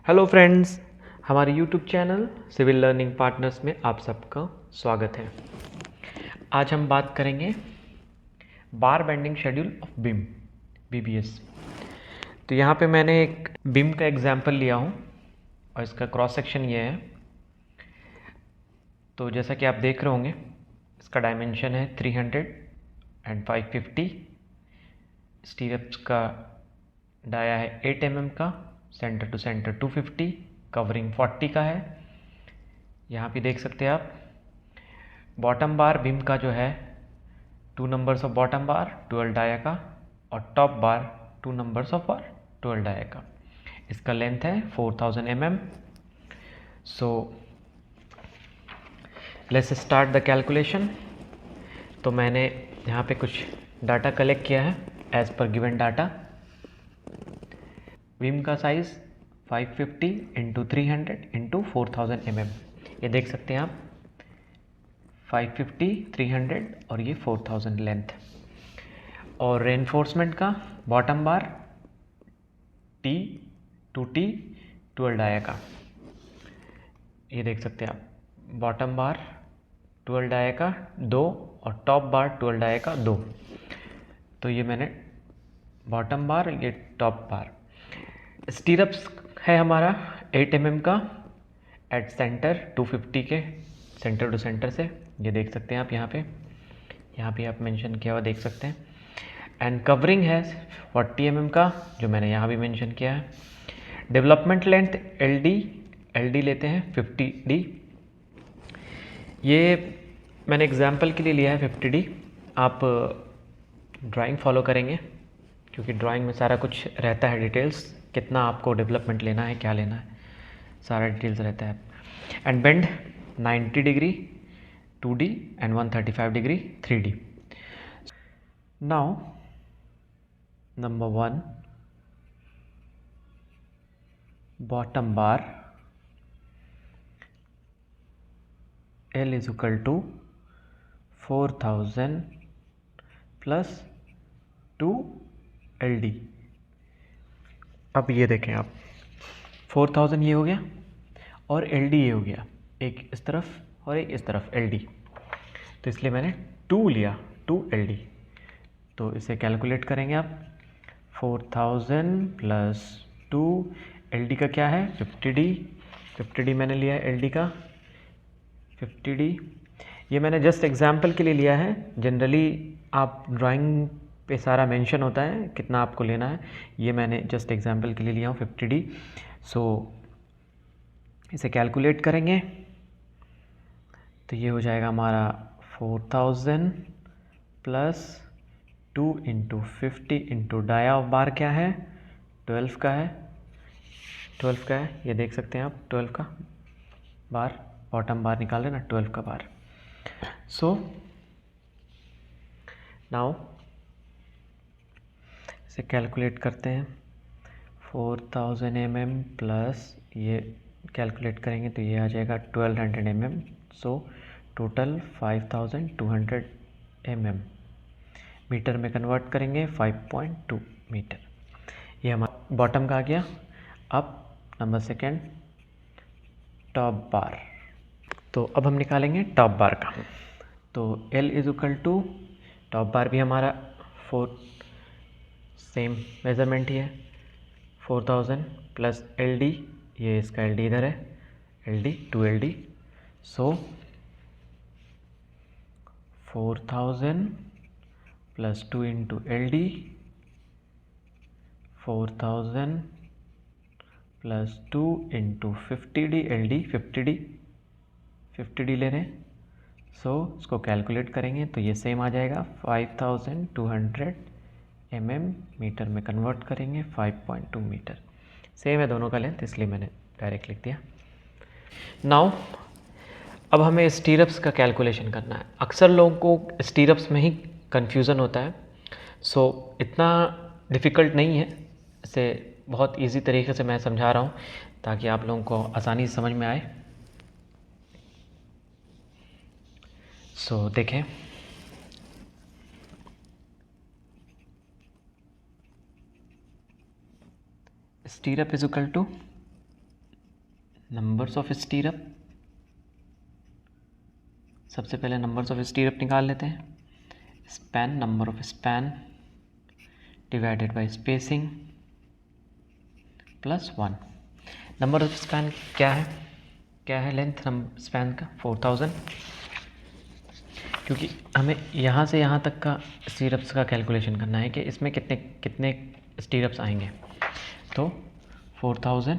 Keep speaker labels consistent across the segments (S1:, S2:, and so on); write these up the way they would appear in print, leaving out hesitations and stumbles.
S1: Hello friends, हमारे YouTube channel civil learning partners में आप सबका स्वागत है। आज हम बात करेंगे bar bending schedule of beam BBS. तो यहाँ पे मैंने एक बीम का एग्जांपल लिया हूँ और इसका क्रॉस सेक्शन ये है। तो जैसा कि आप देख रहे होंगे, इसका डायमेंशन है 300 एंड 550। स्टीरअप्स का डाया है 8 mm का, सेंटर टू सेंटर 250, कवरिंग 40 का है। यहाँ पे देख सकते हैं आप बॉटम बार बीम का जो है 2 numbers of bottom bar 12 dia का, और top bar 2 numbers of bar 12 dia का। इसका लेंथ है 4000 mm। So let's start the calculation. तो मैंने यहाँ पे कुछ डाटा कलेक्ट किया है as per given data. Beam का साइज़ 550 इंटू 300 इंटू 4000 mm, ये देख सकते हैं आप। 550, 300 और ये 4000 लेंथ। और रेनफोर्समेंट का बॉटम बार T 2T 12 डाया का, ये देख सकते हैं आप। बॉटम बार 12 डाया का 2 और टॉप बार 12 डाया का 2। तो ये मैंने बॉटम बार, ये टॉप बार। स्टीरअप्स है हमारा 8 mm का एट सेंटर 250 के, सेंटर टू सेंटर से, ये देख सकते हैं आप। यहाँ पे आप मेंशन किया हुआ देख सकते हैं। एंड कवरिंग है 40 mm का, जो मैंने यहाँ भी मेंशन किया है। डेवलपमेंट लेंथ LD लेते हैं 50D। ये मैंने एग्जाम्पल के लिए लिया है 50D। आप ड्राइंग फॉलो करेंगे क्योंकि ड्राइंग में सारा कुछ रहता है, डिटेल्स कितना आपको डेवलपमेंट लेना है, क्या लेना है, सारा डिटेल्स रहता है। And bend 90 degree 2D and 135 degree 3D। Now number 1, bottom bar L is equal to 4000 plus 2 LD। अब ये देखें आप, 4000 ये हो गया और LD ये हो गया, एक इस तरफ और एक इस तरफ LD। तो इसलिए मैंने 2 लिया, 2 LD। तो इसे कैलकुलेट करेंगे आप। 4000 प्लस 2 LD का क्या है 50D। 50D मैंने लिया है LD का 50D। ये मैंने जस्ट एग्जाम्पल के लिए लिया है। जनरली आप ड्राइंग पे सारा मेंशन होता है कितना आपको लेना है, ये मैंने जस्ट एग्जाम्पल के लिए लिया हूँ 50D। सो इसे कैलकुलेट करेंगे तो ये हो जाएगा हमारा 4000 plus 2 into 50 into dia of bar क्या है 12 का है, 12 का है, ये देख सकते हैं आप। 12 का बार, बॉटम बार निकाल लेना 12 का बार। सो नाउ इसे कैलकुलेट करते हैं। 4000 mm प्लस ये कैलकुलेट करेंगे तो ये आ जाएगा 1200 mm। So total 5200 mm। Metre में कन्वर्ट करेंगे 5.2 मीटर। ये हमारा बॉटम का आ गया। अब नंबर सेकेंड, टॉप बार। तो अब हम निकालेंगे टॉप बार का। तो L is equal to, top bar भी हमारा 4 सेम मेज़रमेंट ही है, 4000 प्लस LD, ये इसका LD इधर है, LD 2LD। सो 4000 plus 2 into LD, 4000 plus 2 into 50D, LD 50D ले रहे हैं। सो इसको कैलकुलेट करेंगे तो ये सेम आ जाएगा 5200 mm। मीटर में कन्वर्ट करेंगे 5.2 मीटर। सेम है दोनों का लेंथ, इसलिए मैंने डायरेक्ट लिख दिया। नाउ अब हमें स्टीरअप्स का कैलकुलेशन करना है। अक्सर लोगों को स्टीरअप्स में ही कन्फ्यूज़न होता है। सो इतना डिफ़िकल्ट नहीं है, इसे बहुत इजी तरीके से मैं समझा रहा हूँ ताकि आप लोगों को आसानी से समझ में आए। सो देखें, स्टीरअप is equal two numbers of स्टीरअप, सबसे पहले नंबर्स ऑफ स्टीरअप निकाल लेते हैं। Span, number of span divided by spacing plus 1। Number of span क्या है लेंथ स्पैन का 4000, क्योंकि हमें यहाँ से यहाँ तक का स्टीरअप्स का कैलकुलेशन करना है कि इसमें कितने कितने स्टीरअप्स आएंगे। तो 4000,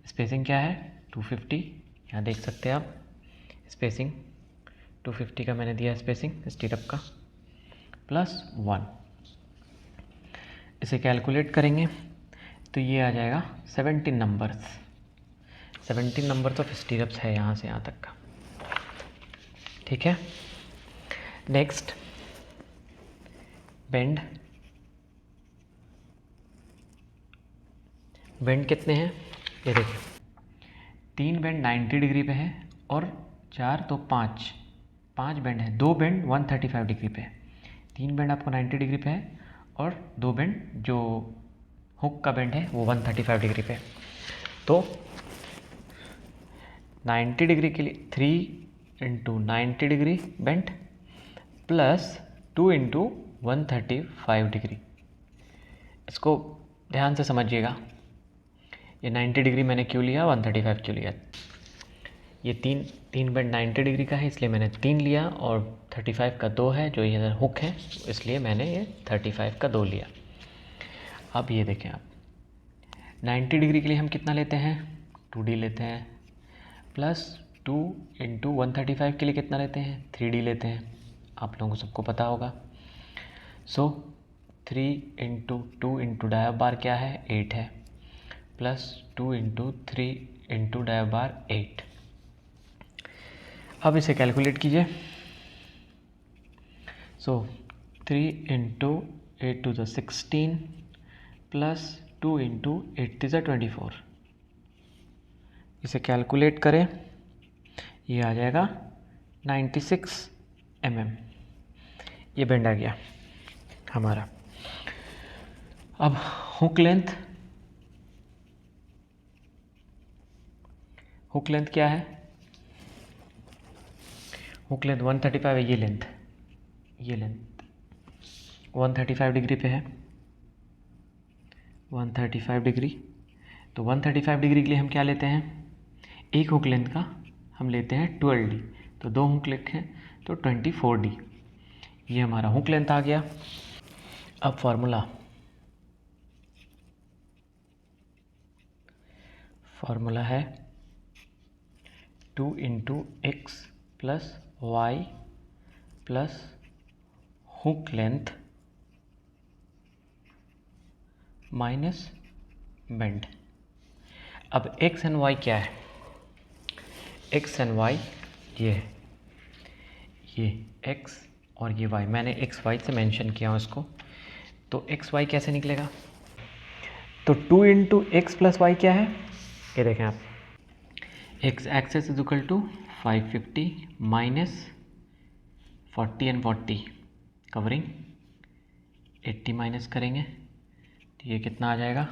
S1: स्पेसिंग क्या है 250, यहाँ देख सकते हैं आप स्पेसिंग 250 का मैंने दिया स्पेसिंग स्टीरअप का, प्लस 1। इसे कैलकुलेट करेंगे तो ये आ जाएगा 17 नंबर्स ऑफ स्टीरअप्स है यहाँ से यहाँ तक का। ठीक है, नेक्स्ट बेंड कितने हैं ये देखिए, 3 बेंड 90 डिग्री पे है और 4 तो 5 बेंड है। 2 बेंड 135 डिग्री पे है, 3 बेंड आपको 90 डिग्री पे है और 2 बेंड जो हुक का बेंड है वो 135 डिग्री पे है। तो 90 डिग्री के लिए 3 into 90 degree bend plus 2 into 135 degree. इसको ध्यान से समझिएगा, ये 90 डिग्री मैंने क्यों लिया, 135 क्यों लिया। ये तीन बेंड 90 डिग्री का है इसलिए मैंने 3 लिया, और 35 का 2 है जो ये हुक है इसलिए मैंने ये 35 का 2 लिया। अब ये देखें आप, 90 डिग्री के लिए हम कितना लेते हैं 2D लेते हैं, प्लस 2 इंटू 135 के लिए कितना लेते हैं 3D लेते हैं, आप लोगों को सबको पता होगा। So 3 into 2 into dia bar क्या है 8 है, plus 2 into 3 into dia bar 8। अब इसे कैलकुलेट कीजिए। So 3 into 8 to the 16 plus 2 into 8 to the 24। इसे कैलकुलेट करें, ये आ जाएगा 96 mm। ये बेंड आ गया हमारा। अब हुक लेंथ क्या है, हुक लेंथ 135 है। ये लेंथ 135 डिग्री पे है, 135 डिग्री। तो 135 डिग्री के लिए हम क्या लेते हैं, एक हुक लेंथ का हम लेते हैं 12D, तो 2 हुक लेंथ हैं तो 24D। ये हमारा हुक लेंथ आ गया। अब फार्मूला है 2 into x plus y plus hook length minus bend. अब एक्स एंड वाई क्या है, एक्स एंड वाई ये है, ये एक्स और ये वाई, मैंने एक्स वाई से मेंशन किया हूँ इसको। तो एक्स वाई कैसे निकलेगा, तो 2 इंटू एक्स प्लस वाई क्या है, ये देखें आप, x excess is equal to 550 minus 40 and 40 covering 80 minus करेंगे तो ये कितना आ जाएगा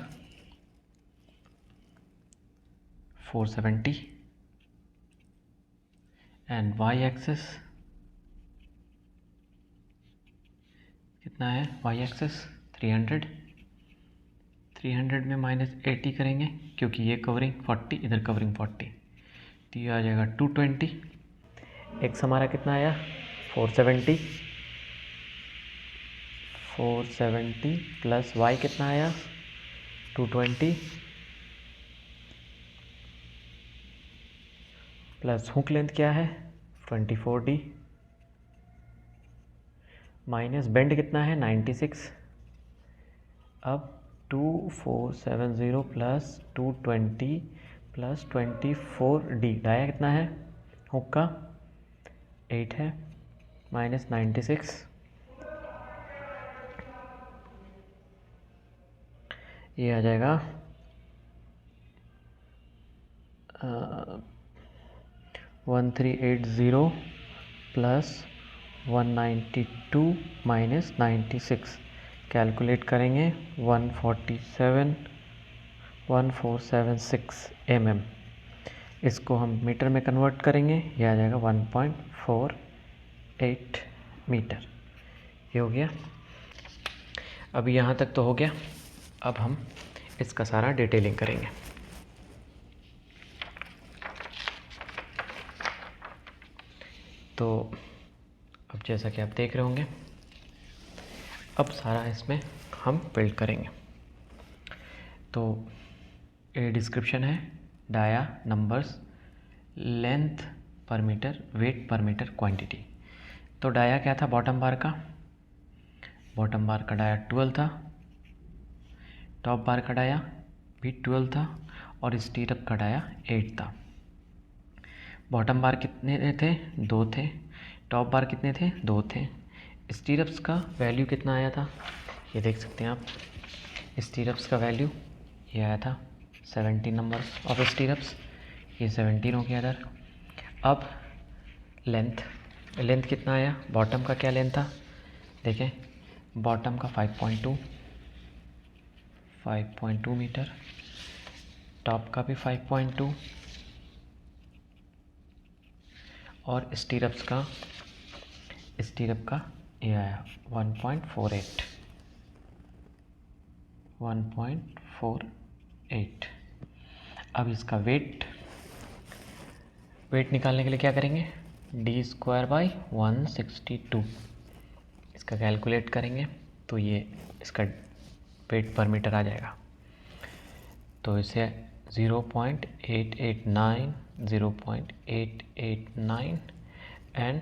S1: 470 एंड वाई एक्सेस कितना है, वाई एक्सेस 300 में माइनस 80 करेंगे क्योंकि ये कवरिंग 40 इधर कवरिंग 40, तो ये आ जाएगा 220। एक्स हमारा कितना आया 470 प्लस वाई कितना आया 220 प्लस हुक लेंथ क्या है 24D माइनस बेंड कितना है 96। अब 2470 प्लस 220 प्लस 24D, डाया कितना है हुक का 8 है माइनस 96, ये आ जाएगा 1380 प्लस 192 माइनस 96, कैलकुलेट करेंगे 147 1476 mm। इसको हम मीटर में कन्वर्ट करेंगे, ये आ जाएगा 1.48 मीटर। ये हो गया। अब यहाँ तक तो हो गया। अब हम इसका सारा डिटेलिंग करेंगे। तो अब जैसा कि आप देख रहे होंगे, अब सारा इसमें हम बिल्ड करेंगे। तो ये डिस्क्रिप्शन है, डाया, नंबर्स, लेंथ पर मीटर, वेट पर मीटर, क्वांटिटी। तो डाया क्या था बॉटम बार का? बॉटम बार का डाया 12 था, टॉप बार का डाया भी 12 था और स्टीरअप का डाया 8 था। बॉटम बार कितने थे? 2 थे। टॉप बार कितने थे? 2 थे। स्टीरअप्स का वैल्यू कितना आया था? ये देख सकते हैं आप, स्टीरअप्स का वैल्यू ये आया था 17 नंबर ऑफ स्टीरअप्स, ये 17 हो गया इधर। अब लेंथ कितना आया? बॉटम का क्या लेंथ था? देखें, बॉटम का 5.2 मीटर, टॉप का भी 5.2 और स्टीरअप का ये आया 1.48। अब इसका वेट निकालने के लिए क्या करेंगे? d²/162 इसका कैलकुलेट करेंगे तो ये इसका वेट पर मीटर आ जाएगा। तो इसे 0.889, 0.889 एंड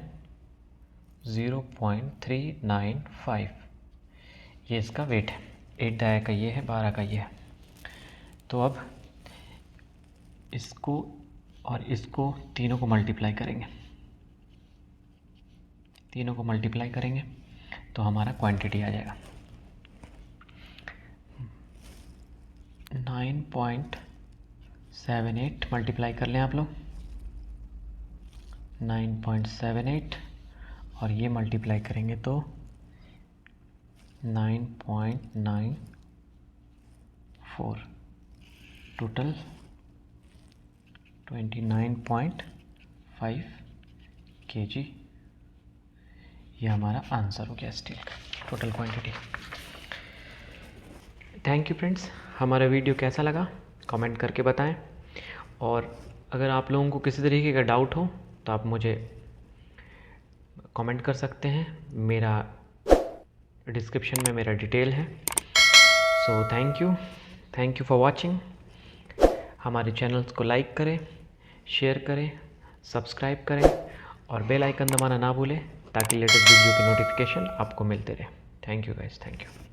S1: 0.395 ये इसका वेट है। 8 डाया का ये है, 12 का ये है। तो अब इसको और इसको तीनों को मल्टीप्लाई करेंगे तो हमारा क्वांटिटी आ जाएगा 9.78। मल्टीप्लाई कर लें आप लोग, 9.78 और ये मल्टीप्लाई करेंगे तो 9.94, टोटल 29.5 kg। ये हमारा आंसर हो गया स्टील का total quantity. Thank you friends. हमारा वीडियो कैसा लगा कमेंट करके बताएं, और अगर आप लोगों को किसी तरीके का डाउट हो तो आप मुझे कमेंट कर सकते हैं। मेरा डिस्क्रिप्शन में मेरा डिटेल है। So thank you for watching. हमारे चैनल्स को लाइक करें, शेयर करें, सब्सक्राइब करें और बेल आइकन दबाना ना भूलें ताकि लेटेस्ट वीडियो की नोटिफिकेशन आपको मिलते रहे। Thank you guys, thank you.